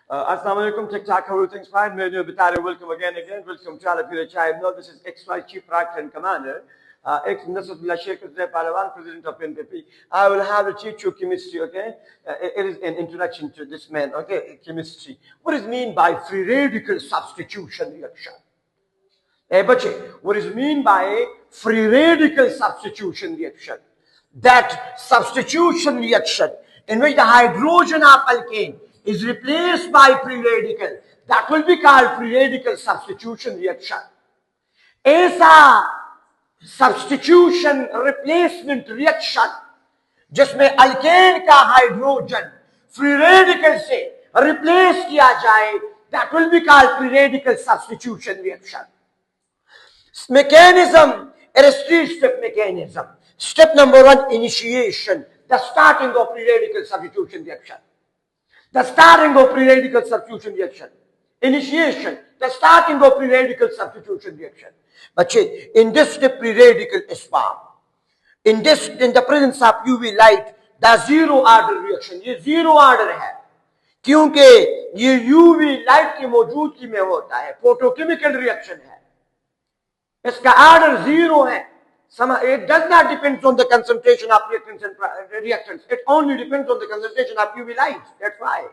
Assalamu alaikum, TikTok, how are things fine? Welcome again. Welcome to all of you. I know this is XY Chief Rocket and Commander, ex-Nasrullah Sheikh Palawan, President of NPP. I will have to teach you chemistry, okay? It is an introduction to this man, okay? Chemistry. What is mean by free radical substitution reaction? What is mean by free radical substitution reaction? That substitution reaction in which the hydrogen of alkane is replaced by free radical, that will be called free radical substitution reaction. ऐसा substitution replacement reaction जिसमें alkane का hydrogen free radical से replace किया जाए, that will be called free radical substitution reaction. Mechanism, it is three-step mechanism. Step number one, initiation, the starting of free radical substitution reaction. The starting of free radical substitution reaction. Initiation, the starting of free radical substitution reaction. But in this step, free radical is formed. In the presence of UV light, the zero order reaction, ये zero order है, क्योंकि ये UV light की मौजूदगी में होता है, photochemical reaction है, इसका order zero है. It does not depend on the concentration of reactants and reactants. It only depends on the concentration of UV light. That's why.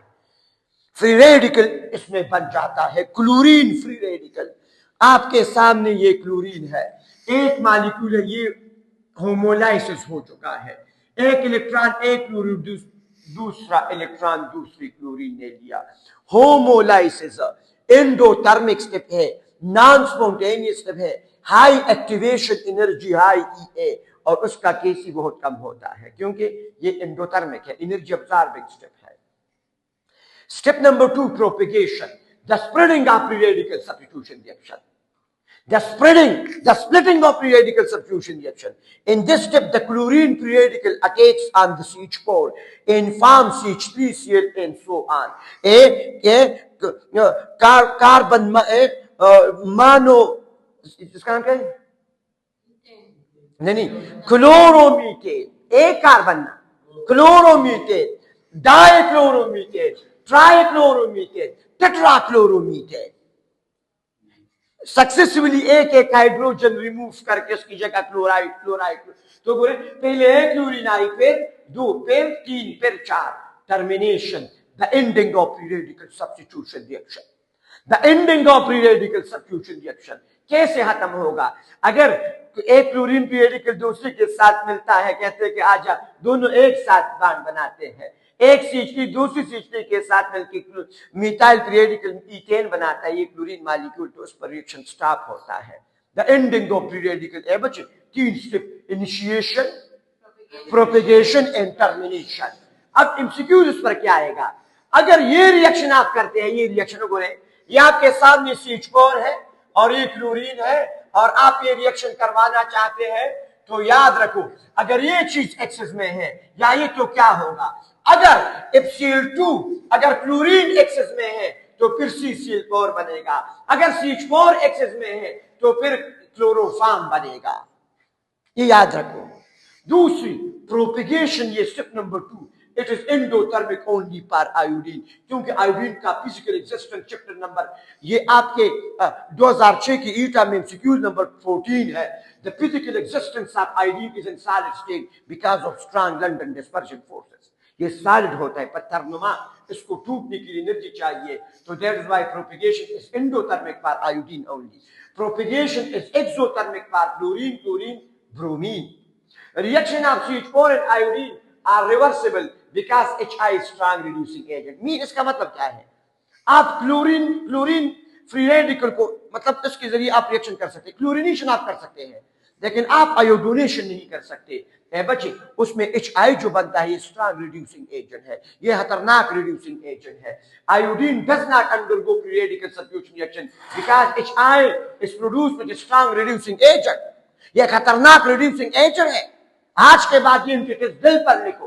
Free radical इसमें बन जाता है क्लोरीन फ्री रेडिकल. आपके सामने ये क्लोरीन है, एक मॉलिक्यूल है, ये होमोलाइसिस हो चुका है. एक इलेक्ट्रॉन एक क्लोरीन, दूसरा इलेक्ट्रॉन दूसरी क्लोरीन ने लिया. होमोलाइसिस एंडोथर्मिक स्टेप है, नॉन स्पॉन्टेनियस स्टेप है, high activation energy high EA, और उसका केसी बहुत कम होता है क्योंकि ये एंडोथर्मिक है, एनर्जी अब्सॉर्बिंग स्टेप है. Step number two, propagation, the spreading of free radical substitution reaction. The splitting of free radical substitution reaction. In this step, the chlorine free radical attacks on the CH pore and forms CH3Cl and so on. Carbon mono, इसका नाम क्या है? नहीं, chloromethane, एक carbon, chloromethane, dichloromethane, ट्राइक्लोरोमीथेन, टेट्राक्लोरोमीथेन. Successfully एक एक hydrogen remove करके उसकी जगह क्लोराइड. तो बोले पहले एक क्लोरीन आई, फिर दो, फिर तीन, फिर चार. Termination, the ending of free radical substitution reaction. The ending of free radical substitution reaction कैसे खत्म होगा? अगर एक क्लोरीन फ्री रेडिकल दूसरे के साथ मिलता है, कहते हैं कि आजा, दोनों एक साथ बॉन्ड बनाते हैं. एक CH3 दूसरी CH3 के साथ मिलकर मिथाइल फ्री रेडिकल ईथेन बनाता है, ये क्लोरीन मॉलिक्यूल, तो उस पर रिएक्शन स्टॉप होता है. The ending of free radical बच्चे तीन step, initiation, propagation and termination. अब एमसीक्यूज उस पर क्या आएगा? अगर ये रिएक्शन आप करते हैं, ये रिएक्शन को ये आपके सामने CH4 है और ये क्लोरीन है और आप ये रिएक्शन करवाना चाहते हैं, तो याद रखो अगर ये चीज एक्सेस में है या ये, तो क्या होगा? अगर FCl2, अगर क्लोरीन एक्सेस में है तो फिर CCl4 बनेगा. अगर CH4 एक्सेस में है तो फिर क्लोरोफॉर्म बनेगा. ये याद रखो. दूसरी प्रोपेगेशन, ये step number 2, it is endothermic only for iodine, क्योंकि आयोडीन का फिजिकल एग्जिस्टेंस चैप्टर नंबर, ये आपके 2006 की ईटा में एमसीक्यू नंबर 14 है. The physical existence of iodine is in solid state because of strong London dispersion forces. ये solid होता है, पत्थरनुमा, इसको टूटने के लिए एनर्जी चाहिए. तो that is why propagation is endothermic for iodine only. Propagation is exothermic for chlorine, chlorine, bromine. Reaction of CH4 and iodine are reversible because HI is strong reducing agent. Mean इसका मतलब क्या है? आप chlorine free radical को, मतलब इसके जरिए आप रिएक्शन कर सकते हैं, क्लोरीनेशन आप कर सकते हैं, लेकिन आप आयोडोनेशन नहीं कर सकते. बच्चे उसमें HI जो बनता है, ये स्ट्रॉन्ग रिड्यूसिंग एजेंट है, ये खतरनाक रिड्यूसिंग एजेंट है. Iodine does not undergo free radical substitution reaction because HI is produced with strong reducing agent. ये खतरनाक रिड्यूसिंग एजेंट है. आज के बाद ये इनके दिल पर लिखो,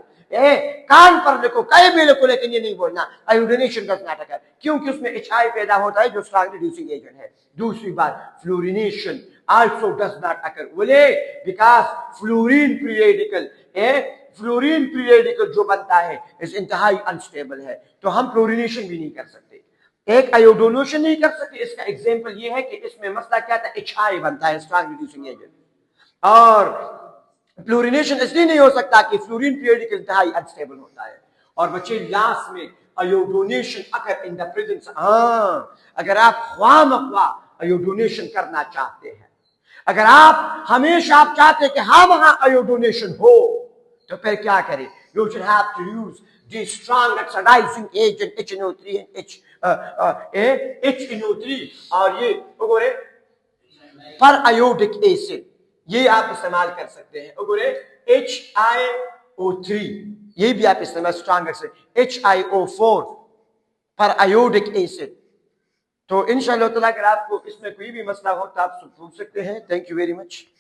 कान पर लिखो, कहीं भी लिखो, लेकिन ये नहीं बोलना आयोडीनेशन डज नॉट अकर, क्योंकि उसमें HI पैदा होता है जो स्ट्रॉन्ग रिड्यूसिंग एजेंट है. दूसरी बात, fluorination also does not occur. बोले because fluorine free radical fluorine free radical जो बनता है इस इंतहाई अनस्टेबल है, तो हम फ्लोरिनेशन भी नहीं कर सकते, एक आयोडोनेशन नहीं कर सकते। इसका एग्जांपल ये है कि इसमें मसला क्या था, HI बनता है, स्ट्रॉन्ग रिड्यूसिंग एजेंट, और फ्लोरिनेशन इसलिए नहीं हो सकता कि फ्लोरीन फ्री रेडिकल इंतहाई अनस्टेबल होता है। और बच्चे लास्ट में आयोडोनेशन अगर इन द प्रेजेंस, अगर आप ख्वामख्वा आयोडोनेशन करना चाहते हैं, अगर आप हमेशा आप चाहते हैं कि हाँ वहां आयोडोनेशन हो, तो फिर क्या करें, you should have to use the strong oxidizing agent HNO3 and HNO3 और ये वगैरह पर आयोडिक एसिड, ये आप इस्तेमाल कर सकते हैं। वगैरह HiO3 ये भी आप इस्तेमाल, स्ट्रॉन्ग एसिड HiO4 पर आयोडिक एसिड। तो इंशाअल्लाह ताला अगर आपको इसमें कोई भी मसला हो तो आप पूछ सकते हैं। Thank you very much.